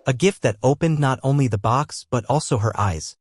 A gift that opened not only the box but also her eyes.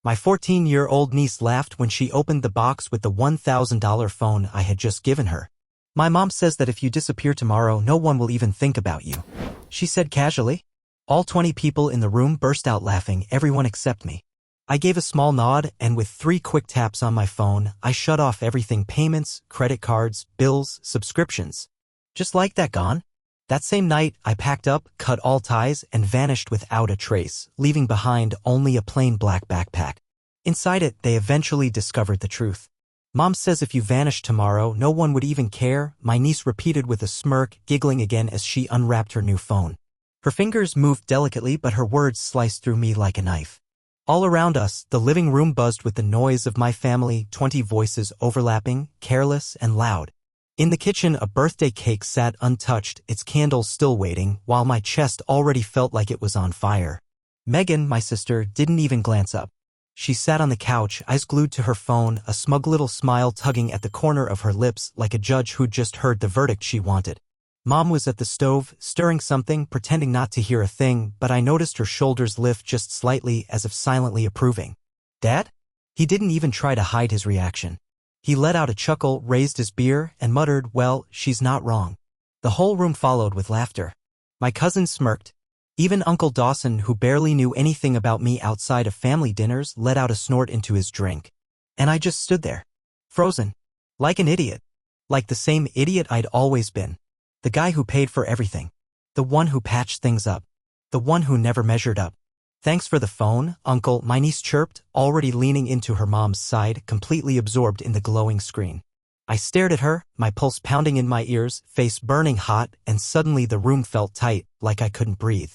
My 14-year-old niece laughed when she opened the box with the $1,000 phone I had just given her. My mom says that if you disappear tomorrow, no one will even think about you, she said casually. All 20 people in the room burst out laughing, everyone except me. I gave a small nod, and with 3 quick taps on my phone, I shut off everything: payments, credit cards, bills, subscriptions. Just like that, gone. That same night, I packed up, cut all ties, and vanished without a trace, leaving behind only a plain black backpack. Inside it, they eventually discovered the truth. Mom says if you vanish tomorrow, no one would even care, my niece repeated with a smirk, giggling again as she unwrapped her new phone. Her fingers moved delicately, but her words sliced through me like a knife. All around us, the living room buzzed with the noise of my family, 20 voices overlapping, careless and loud. In the kitchen, a birthday cake sat untouched, its candles still waiting, while my chest already felt like it was on fire. Megan, my sister, didn't even glance up. She sat on the couch, eyes glued to her phone, a smug little smile tugging at the corner of her lips like a judge who'd just heard the verdict she wanted. Mom was at the stove, stirring something, pretending not to hear a thing, but I noticed her shoulders lift just slightly as if silently approving. Dad? He didn't even try to hide his reaction. He let out a chuckle, raised his beer, and muttered, "Well, she's not wrong." The whole room followed with laughter. My cousin smirked. Even Uncle Dawson, who barely knew anything about me outside of family dinners, let out a snort into his drink. And I just stood there, frozen, like an idiot. Like the same idiot I'd always been. The guy who paid for everything. The one who patched things up. The one who never measured up. "Thanks for the phone, Uncle," my niece chirped, already leaning into her mom's side, completely absorbed in the glowing screen. I stared at her, my pulse pounding in my ears, face burning hot, and suddenly the room felt tight, like I couldn't breathe.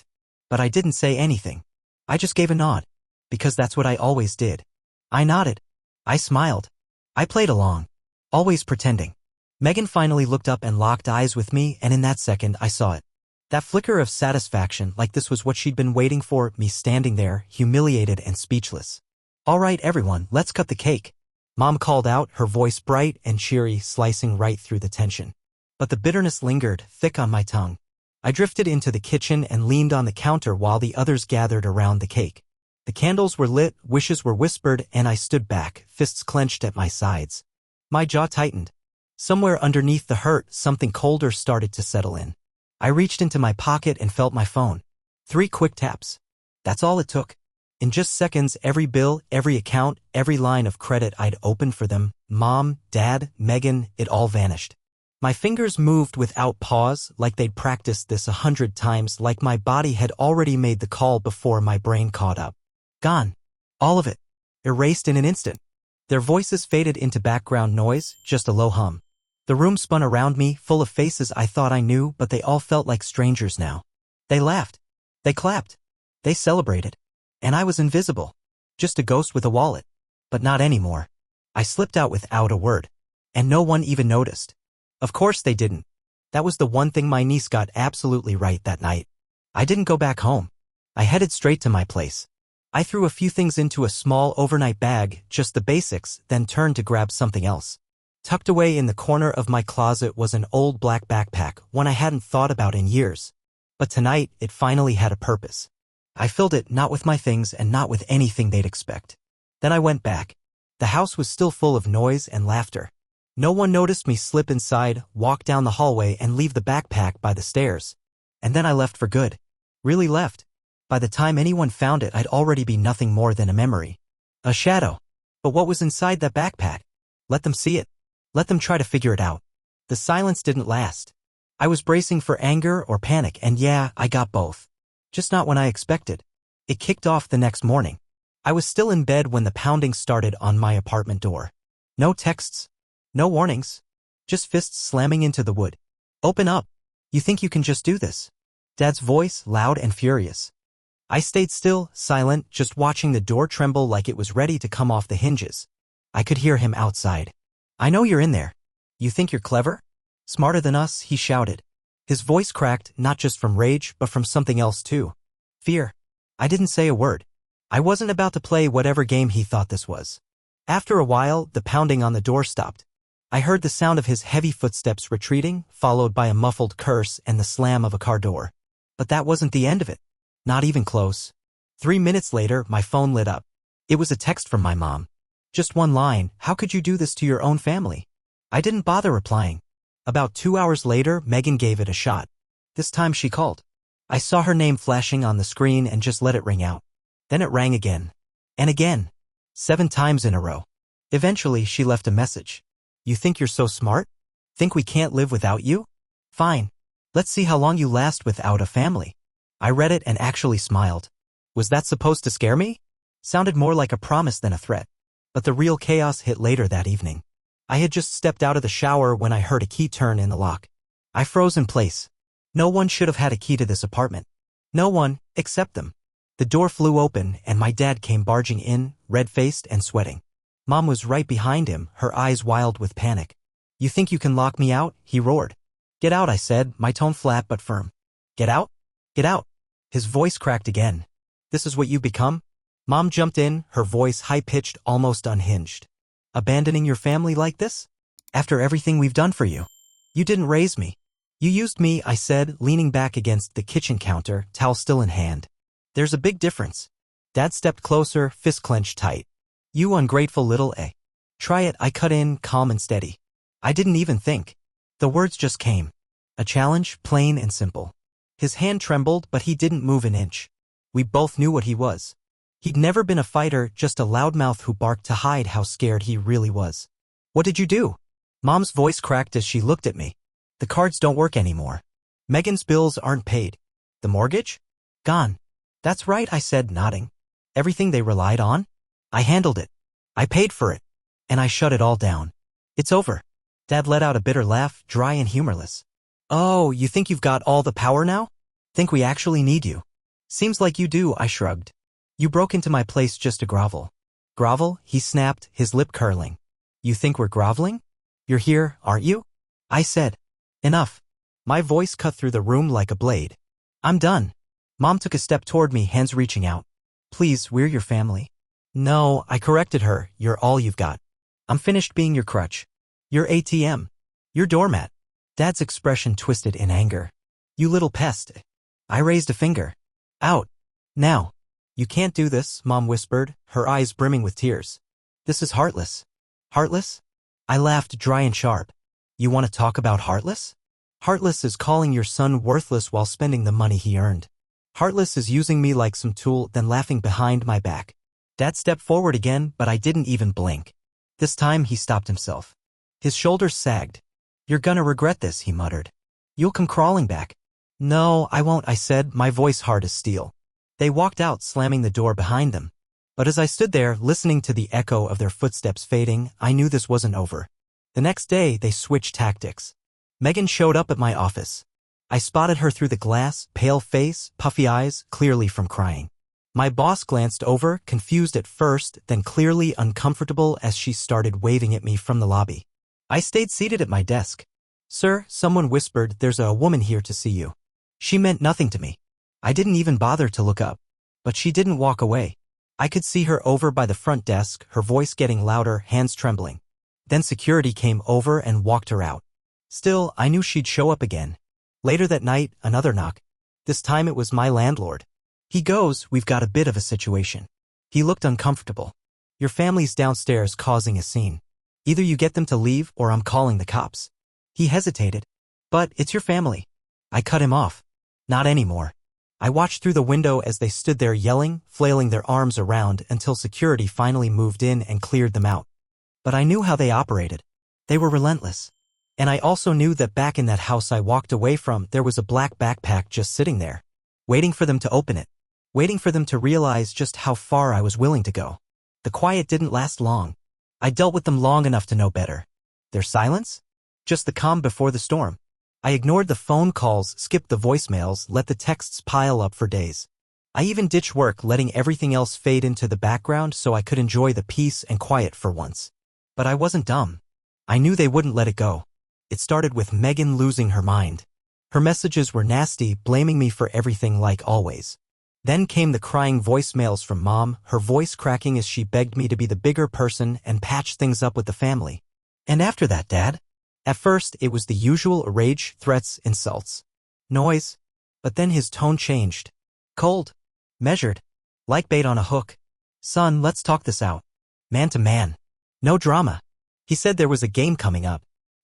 But I didn't say anything. I just gave a nod. Because that's what I always did. I nodded. I smiled. I played along. Always pretending. Megan finally looked up and locked eyes with me, and in that second I saw it. That flicker of satisfaction, like this was what she'd been waiting for, me standing there, humiliated and speechless. "All right, everyone, let's cut the cake," Mom called out, her voice bright and cheery, slicing right through the tension. But the bitterness lingered, thick on my tongue. I drifted into the kitchen and leaned on the counter while the others gathered around the cake. The candles were lit, wishes were whispered, and I stood back, fists clenched at my sides. My jaw tightened. Somewhere underneath the hurt, something colder started to settle in. I reached into my pocket and felt my phone. 3 quick taps. That's all it took. In just seconds, every bill, every account, every line of credit I'd opened for them, Mom, Dad, Megan, it all vanished. My fingers moved without pause, like they'd practiced this 100 times, like my body had already made the call before my brain caught up. Gone. All of it. Erased in an instant. Their voices faded into background noise, just a low hum. The room spun around me, full of faces I thought I knew, but they all felt like strangers now. They laughed. They clapped. They celebrated. And I was invisible. Just a ghost with a wallet. But not anymore. I slipped out without a word. And no one even noticed. Of course they didn't. That was the one thing my niece got absolutely right that night. I didn't go back home. I headed straight to my place. I threw a few things into a small overnight bag, just the basics, then turned to grab something else. Tucked away in the corner of my closet was an old black backpack, one I hadn't thought about in years. But tonight, it finally had a purpose. I filled it not with my things and not with anything they'd expect. Then I went back. The house was still full of noise and laughter. No one noticed me slip inside, walk down the hallway, and leave the backpack by the stairs. And then I left for good. Really left. By the time anyone found it, I'd already be nothing more than a memory. A shadow. But what was inside that backpack? Let them see it. Let them try to figure it out. The silence didn't last. I was bracing for anger or panic, and yeah, I got both. Just not when I expected. It kicked off the next morning. I was still in bed when the pounding started on my apartment door. No texts. No warnings. Just fists slamming into the wood. "Open up. You think you can just do this?" Dad's voice, loud and furious. I stayed still, silent, just watching the door tremble like it was ready to come off the hinges. I could hear him outside. "I know you're in there. You think you're clever? Smarter than us," he shouted. His voice cracked, not just from rage, but from something else too. Fear. I didn't say a word. I wasn't about to play whatever game he thought this was. After a while, the pounding on the door stopped. I heard the sound of his heavy footsteps retreating, followed by a muffled curse and the slam of a car door. But that wasn't the end of it. Not even close. 3 minutes later, my phone lit up. It was a text from my mom. Just one line, "How could you do this to your own family?" I didn't bother replying. About 2 hours later, Megan gave it a shot. This time she called. I saw her name flashing on the screen and just let it ring out. Then it rang again. And again. 7 times in a row. Eventually, she left a message. "You think you're so smart? Think we can't live without you? Fine. Let's see how long you last without a family." I read it and actually smiled. Was that supposed to scare me? Sounded more like a promise than a threat. But the real chaos hit later that evening. I had just stepped out of the shower when I heard a key turn in the lock. I froze in place. No one should have had a key to this apartment. No one, except them. The door flew open and my dad came barging in, red-faced and sweating. Mom was right behind him, her eyes wild with panic. "You think you can lock me out?" he roared. "Get out," I said, my tone flat but firm. "Get out? Get out." His voice cracked again. "This is what you've become?" Mom jumped in, her voice high-pitched, almost unhinged. "Abandoning your family like this? After everything we've done for you? You didn't raise me. You used me," I said, leaning back against the kitchen counter, towel still in hand. "There's a big difference." Dad stepped closer, fist clenched tight. "You ungrateful little a." "Try it," I cut in, calm and steady. I didn't even think. The words just came. A challenge, plain and simple. His hand trembled, but he didn't move an inch. We both knew what he was. He'd never been a fighter, just a loudmouth who barked to hide how scared he really was. "What did you do?" Mom's voice cracked as she looked at me. "The cards don't work anymore. Megan's bills aren't paid. The mortgage? Gone." "That's right," I said, nodding. "Everything they relied on? I handled it. I paid for it. And I shut it all down. It's over." Dad let out a bitter laugh, dry and humorless. "Oh, you think you've got all the power now? Think we actually need you?" "Seems like you do," I shrugged. "You broke into my place just to grovel." "Grovel?" he snapped, his lip curling. "You think we're groveling? You're here, aren't you?" I said. "Enough." My voice cut through the room like a blade. "I'm done." Mom took a step toward me, hands reaching out. "Please, we're your family." "No," I corrected her, "you're all you've got. I'm finished being your crutch. Your ATM. Your doormat." Dad's expression twisted in anger. "You little pest." I raised a finger. "Out. Now." "You can't do this," Mom whispered, her eyes brimming with tears. "This is heartless." "Heartless?" I laughed, dry and sharp. "You want to talk about heartless? Heartless is calling your son worthless while spending the money he earned. Heartless is using me like some tool, then laughing behind my back." Dad stepped forward again, but I didn't even blink. This time he stopped himself. His shoulders sagged. "You're gonna regret this," he muttered. "You'll come crawling back." "No, I won't," I said, my voice hard as steel. They walked out, slamming the door behind them. But as I stood there, listening to the echo of their footsteps fading, I knew this wasn't over. The next day, they switched tactics. Megan showed up at my office. I spotted her through the glass, pale face, puffy eyes, clearly from crying. My boss glanced over, confused at first, then clearly uncomfortable as she started waving at me from the lobby. I stayed seated at my desk. "Sir," someone whispered, "there's a woman here to see you." She meant nothing to me. I didn't even bother to look up. But she didn't walk away. I could see her over by the front desk, her voice getting louder, hands trembling. Then security came over and walked her out. Still, I knew she'd show up again. Later that night, another knock. This time it was my landlord. He goes, "We've got a bit of a situation." He looked uncomfortable. "Your family's downstairs causing a scene. Either you get them to leave or I'm calling the cops." He hesitated. "But it's your family." I cut him off. "Not anymore." I watched through the window as they stood there yelling, flailing their arms around until security finally moved in and cleared them out. But I knew how they operated. They were relentless. And I also knew that back in that house I walked away from, there was a black backpack just sitting there, waiting for them to open it, waiting for them to realize just how far I was willing to go. The quiet didn't last long. I dealt with them long enough to know better. Their silence? Just the calm before the storm. I ignored the phone calls, skipped the voicemails, let the texts pile up for days. I even ditched work, letting everything else fade into the background so I could enjoy the peace and quiet for once. But I wasn't dumb. I knew they wouldn't let it go. It started with Megan losing her mind. Her messages were nasty, blaming me for everything like always. Then came the crying voicemails from Mom, her voice cracking as she begged me to be the bigger person and patch things up with the family. And after that, Dad? At first, it was the usual rage, threats, insults. Noise. But then his tone changed. Cold. Measured. Like bait on a hook. Son, let's talk this out. Man to man. No drama. He said there was a game coming up.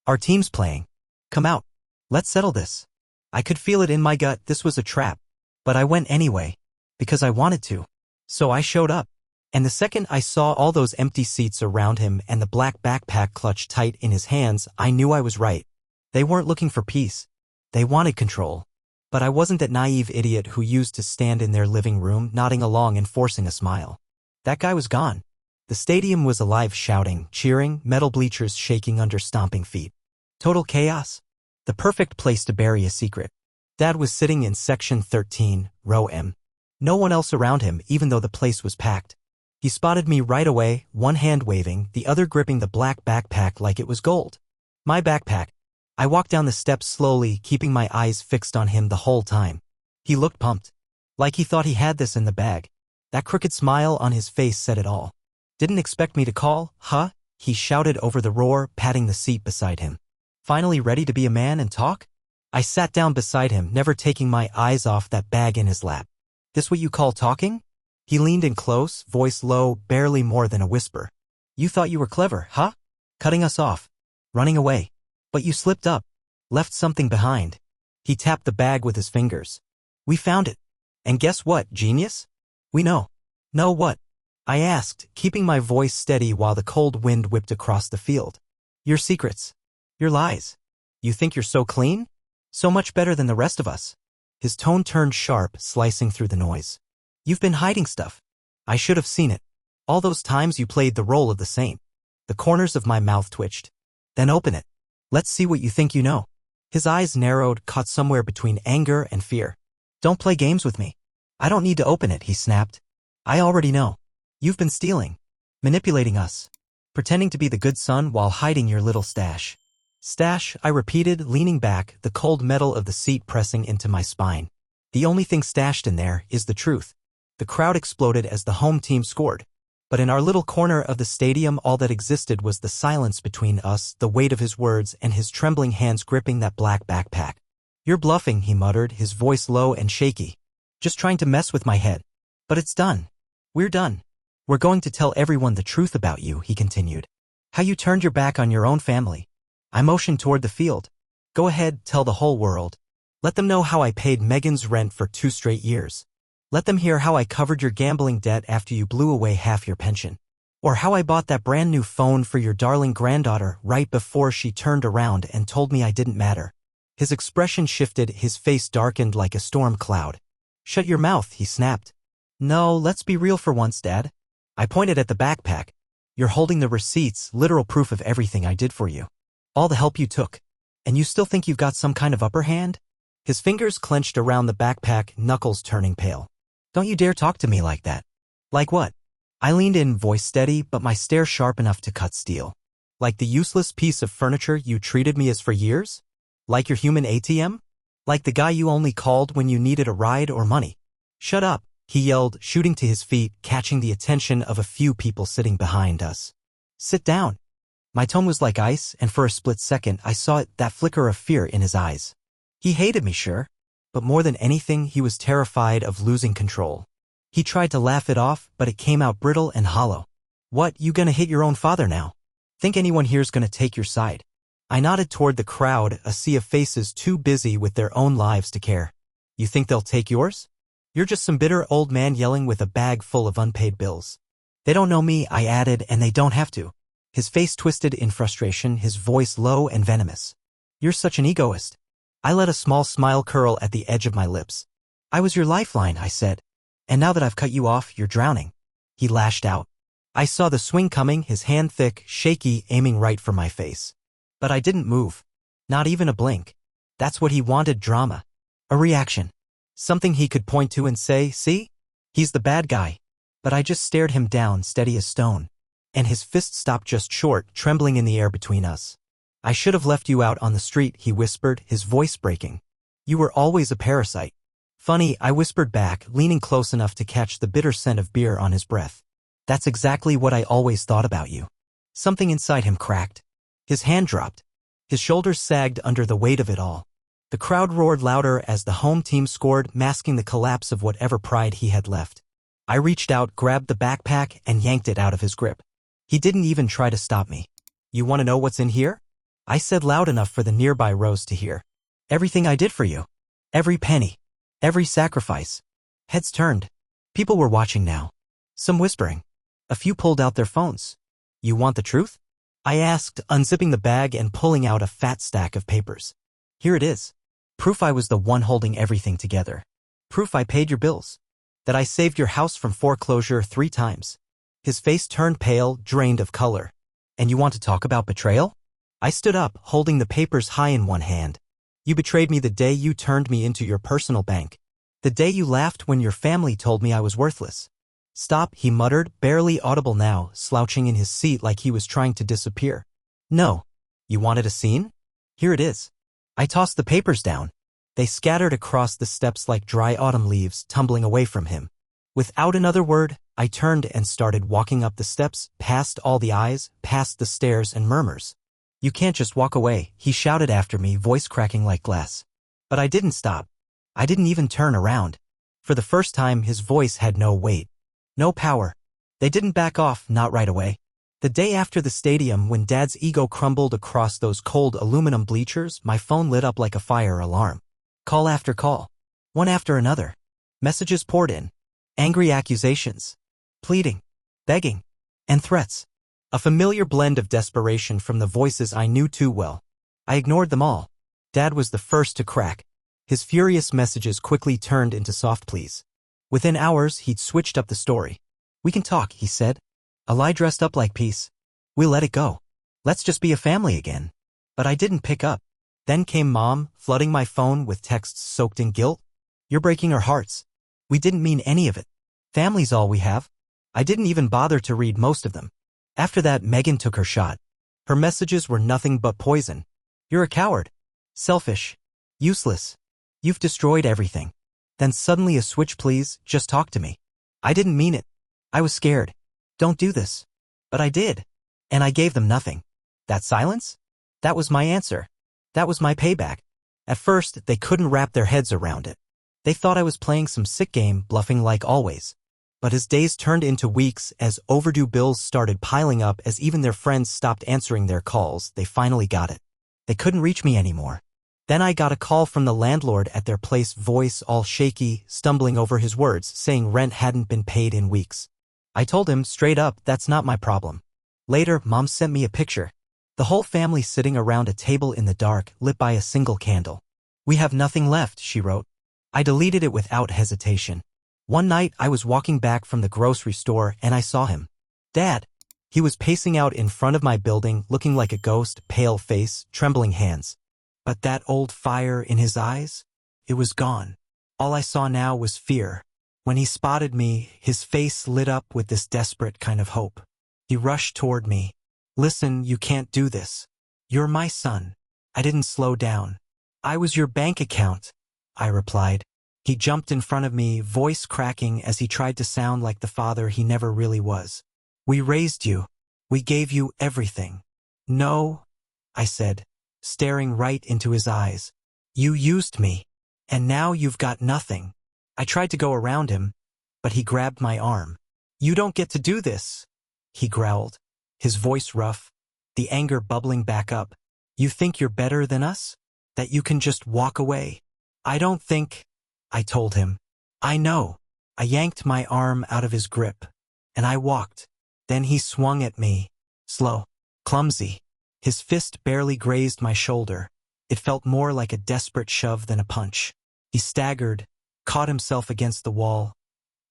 Our team's playing. Come out. Let's settle this. I could feel it in my gut this was a trap. But I went anyway. Because I wanted to. So I showed up. And the second I saw all those empty seats around him and the black backpack clutched tight in his hands, I knew I was right. They weren't looking for peace. They wanted control. But I wasn't that naive idiot who used to stand in their living room nodding along and forcing a smile. That guy was gone. The stadium was alive, shouting, cheering, metal bleachers shaking under stomping feet. Total chaos. The perfect place to bury a secret. Dad was sitting in section 13, row M. No one else around him, even though the place was packed. He spotted me right away, one hand waving, the other gripping the black backpack like it was gold. My backpack. I walked down the steps slowly, keeping my eyes fixed on him the whole time. He looked pumped. Like he thought he had this in the bag. That crooked smile on his face said it all. Didn't expect me to call, huh? He shouted over the roar, patting the seat beside him. Finally ready to be a man and talk? I sat down beside him, never taking my eyes off that bag in his lap. This what you call talking? He leaned in close, voice low, barely more than a whisper. You thought you were clever, huh? Cutting us off. Running away. But you slipped up. Left something behind. He tapped the bag with his fingers. We found it. And guess what, genius? We know. Know what? I asked, keeping my voice steady while the cold wind whipped across the field. Your secrets. Your lies. You think you're so clean? So much better than the rest of us. His tone turned sharp, slicing through the noise. You've been hiding stuff. I should have seen it. All those times you played the role of the saint. The corners of my mouth twitched. Then open it. Let's see what you think you know. His eyes narrowed, caught somewhere between anger and fear. Don't play games with me. I don't need to open it, he snapped. I already know. You've been stealing. Manipulating us. Pretending to be the good son while hiding your little stash. Stash, I repeated, leaning back, the cold metal of the seat pressing into my spine. The only thing stashed in there is the truth. The crowd exploded as the home team scored. But in our little corner of the stadium, all that existed was the silence between us, the weight of his words, and his trembling hands gripping that black backpack. You're bluffing, he muttered, his voice low and shaky. Just trying to mess with my head. But it's done. We're done. We're going to tell everyone the truth about you, he continued. How you turned your back on your own family. I motioned toward the field. Go ahead, tell the whole world. Let them know how I paid Megan's rent for 2 straight years. Let them hear how I covered your gambling debt after you blew away half your pension. Or how I bought that brand new phone for your darling granddaughter right before she turned around and told me I didn't matter. His expression shifted, his face darkened like a storm cloud. Shut your mouth, he snapped. No, let's be real for once, Dad. I pointed at the backpack. You're holding the receipts, literal proof of everything I did for you. All the help you took. And you still think you've got some kind of upper hand? His fingers clenched around the backpack, knuckles turning pale. Don't you dare talk to me like that. Like what? I leaned in, voice steady, but my stare sharp enough to cut steel. Like the useless piece of furniture you treated me as for years? Like your human ATM? Like the guy you only called when you needed a ride or money? Shut up, he yelled, shooting to his feet, catching the attention of a few people sitting behind us. Sit down. My tone was like ice, and for a split second I saw it, that flicker of fear in his eyes. He hated me, sure. But more than anything, he was terrified of losing control. He tried to laugh it off, but it came out brittle and hollow. What, you gonna hit your own father now? Think anyone here's gonna take your side? I nodded toward the crowd, a sea of faces too busy with their own lives to care. You think they'll take yours? You're just some bitter old man yelling with a bag full of unpaid bills. They don't know me, I added, and they don't have to. His face twisted in frustration, his voice low and venomous. You're such an egoist. I let a small smile curl at the edge of my lips. I was your lifeline, I said. And now that I've cut you off, you're drowning. He lashed out. I saw the swing coming, his hand thick, shaky, aiming right for my face. But I didn't move. Not even a blink. That's what he wanted, drama. A reaction. Something he could point to and say, see? He's the bad guy. But I just stared him down, steady as stone. And his fist stopped just short, trembling in the air between us. I should have left you out on the street, he whispered, his voice breaking. You were always a parasite. Funny, I whispered back, leaning close enough to catch the bitter scent of beer on his breath. That's exactly what I always thought about you. Something inside him cracked. His hand dropped. His shoulders sagged under the weight of it all. The crowd roared louder as the home team scored, masking the collapse of whatever pride he had left. I reached out, grabbed the backpack, and yanked it out of his grip. He didn't even try to stop me. "You want to know what's in here?" I said loud enough for the nearby rows to hear. "Everything I did for you. Every penny. Every sacrifice." Heads turned. People were watching now. Some whispering. A few pulled out their phones. "You want the truth?" I asked, unzipping the bag and pulling out a fat stack of papers. "Here it is. Proof I was the one holding everything together. Proof I paid your bills. That I saved your house from foreclosure 3 times. His face turned pale, drained of color. "And you want to talk about betrayal?" I stood up, holding the papers high in one hand. "You betrayed me the day you turned me into your personal bank. The day you laughed when your family told me I was worthless." "Stop," he muttered, barely audible now, slouching in his seat like he was trying to disappear. "No. You wanted a scene? Here it is." I tossed the papers down. They scattered across the steps like dry autumn leaves, tumbling away from him. Without another word, I turned and started walking up the steps, past all the eyes, past the stares and murmurs. "You can't just walk away," he shouted after me, voice cracking like glass. But I didn't stop. I didn't even turn around. For the first time, his voice had no weight. No power. They didn't back off, not right away. The day after the stadium, when Dad's ego crumbled across those cold aluminum bleachers, my phone lit up like a fire alarm. Call after call. One after another. Messages poured in. Angry accusations. Pleading. Begging. And threats. A familiar blend of desperation from the voices I knew too well. I ignored them all. Dad was the first to crack. His furious messages quickly turned into soft pleas. Within hours, he'd switched up the story. "We can talk," he said. "A lie dressed up like peace. We'll let it go. Let's just be a family again." But I didn't pick up. Then came Mom, flooding my phone with texts soaked in guilt. "You're breaking our hearts. We didn't mean any of it. Family's all we have." I didn't even bother to read most of them. After that, Megan took her shot. Her messages were nothing but poison. "You're a coward. Selfish. Useless. You've destroyed everything." Then suddenly a switch. "Please, just talk to me." I didn't mean it. I was scared. "Don't do this." But I did. And I gave them nothing. That silence? That was my answer. That was my payback. At first, they couldn't wrap their heads around it. They thought I was playing some sick game, bluffing like always. But as days turned into weeks, as overdue bills started piling up, as even their friends stopped answering their calls, they finally got it. They couldn't reach me anymore. Then I got a call from the landlord at their place, voice all shaky, stumbling over his words, saying rent hadn't been paid in weeks. I told him straight up, that's not my problem. Later, Mom sent me a picture. The whole family sitting around a table in the dark, lit by a single candle. "We have nothing left," she wrote. I deleted it without hesitation. One night, I was walking back from the grocery store and I saw him. "Dad." He was pacing out in front of my building, looking like a ghost, pale face, trembling hands. But that old fire in his eyes? It was gone. All I saw now was fear. When he spotted me, his face lit up with this desperate kind of hope. He rushed toward me. "Listen, you can't do this. You're my son." I didn't slow down. "I was your bank account," I replied. He jumped in front of me, voice cracking as he tried to sound like the father he never really was. "We raised you. We gave you everything." "No," I said, staring right into his eyes. "You used me. And now you've got nothing." I tried to go around him, but he grabbed my arm. "You don't get to do this," he growled, his voice rough, the anger bubbling back up. "You think you're better than us? That you can just walk away?" "I don't think," I told him. "I know." I yanked my arm out of his grip, and I walked. Then he swung at me, slow, clumsy. His fist barely grazed my shoulder. It felt more like a desperate shove than a punch. He staggered, caught himself against the wall,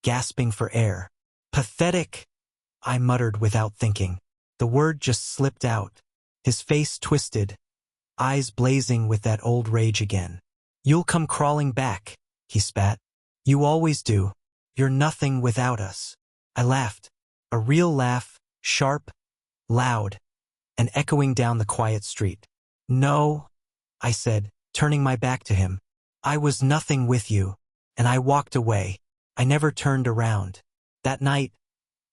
gasping for air. "Pathetic," I muttered without thinking. The word just slipped out. His face twisted, eyes blazing with that old rage again. "You'll come crawling back," he spat. "You always do. You're nothing without us." I laughed. A real laugh, sharp, loud, and echoing down the quiet street. "No," I said, turning my back to him. "I was nothing with you." And I walked away. I never turned around. That night,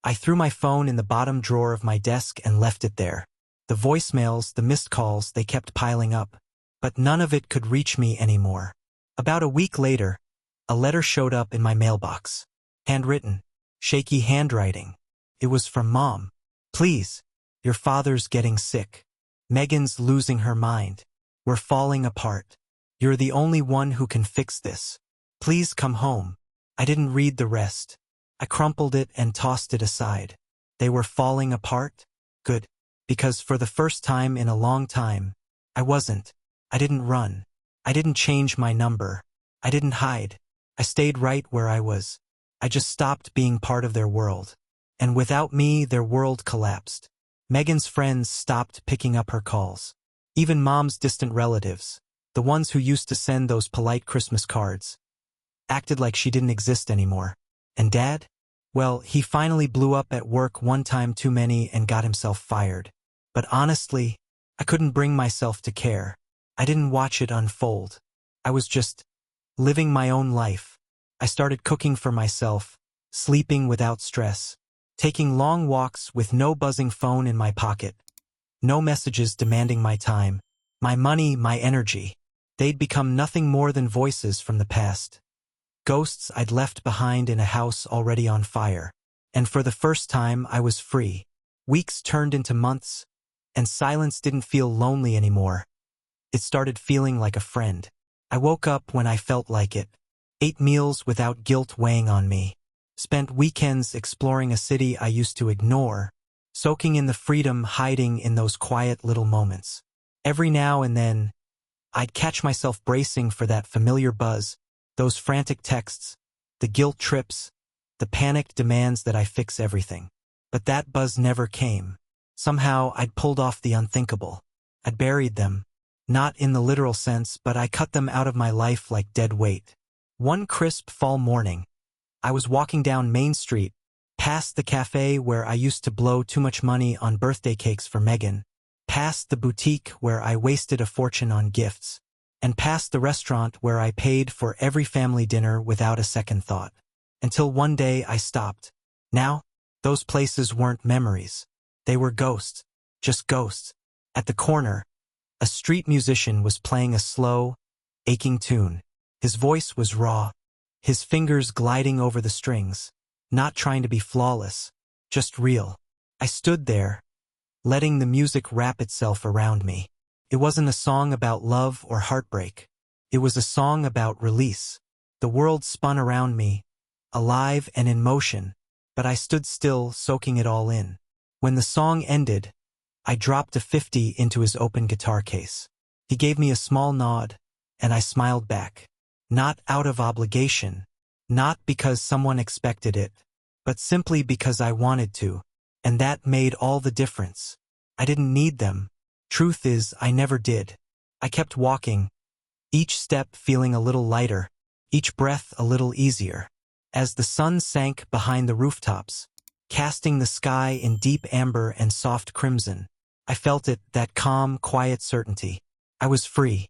I threw my phone in the bottom drawer of my desk and left it there. The voicemails, the missed calls, they kept piling up. but none of it could reach me anymore. About a week later, a letter showed up in my mailbox. Handwritten, shaky handwriting. It was from Mom. Please, your father's getting sick. Megan's losing her mind. We're falling apart. You're the only one who can fix this. Please come home. I didn't read the rest. I crumpled it and tossed it aside. They were falling apart? Good. Because for the first time in a long time, I wasn't. I didn't run. I didn't change my number. I didn't hide. I stayed right where I was. I just stopped being part of their world. And without me, their world collapsed. Megan's friends stopped picking up her calls. Even Mom's distant relatives, the ones who used to send those polite Christmas cards, acted like she didn't exist anymore. And Dad? Well, he finally blew up at work one time too many and got himself fired. But honestly, I couldn't bring myself to care. I didn't watch it unfold. I was just living my own life. I started cooking for myself, sleeping without stress, taking long walks with no buzzing phone in my pocket, no messages demanding my time, my money, my energy. They'd become nothing more than voices from the past. Ghosts I'd left behind in a house already on fire. And for the first time, I was free. Weeks turned into months, and silence didn't feel lonely anymore. It started feeling like a friend. I woke up when I felt like it, ate meals without guilt weighing on me, spent weekends exploring a city I used to ignore, soaking in the freedom hiding in those quiet little moments. Every now and then, I'd catch myself bracing for that familiar buzz, those frantic texts, the guilt trips, the panicked demands that I fix everything. But that buzz never came. Somehow I'd pulled off the unthinkable. I'd buried them. Not in the literal sense, but I cut them out of my life like dead weight. One crisp fall morning, I was walking down Main Street, past the cafe where I used to blow too much money on birthday cakes for Megan, past the boutique where I wasted a fortune on gifts, and past the restaurant where I paid for every family dinner without a second thought. Until one day I stopped. Now, those places weren't memories. They were ghosts. Just ghosts. At the corner, a street musician was playing a slow, aching tune. His voice was raw, his fingers gliding over the strings, not trying to be flawless, just real. I stood there, letting the music wrap itself around me. It wasn't a song about love or heartbreak. It was a song about release. The world spun around me, alive and in motion, but I stood still, soaking it all in. When the song ended, I dropped a 50 into his open guitar case. He gave me a small nod, and I smiled back. Not out of obligation, not because someone expected it, but simply because I wanted to, and that made all the difference. I didn't need them. Truth is, I never did. I kept walking, each step feeling a little lighter, each breath a little easier. As the sun sank behind the rooftops, casting the sky in deep amber and soft crimson, I felt it, that calm, quiet certainty. I was free.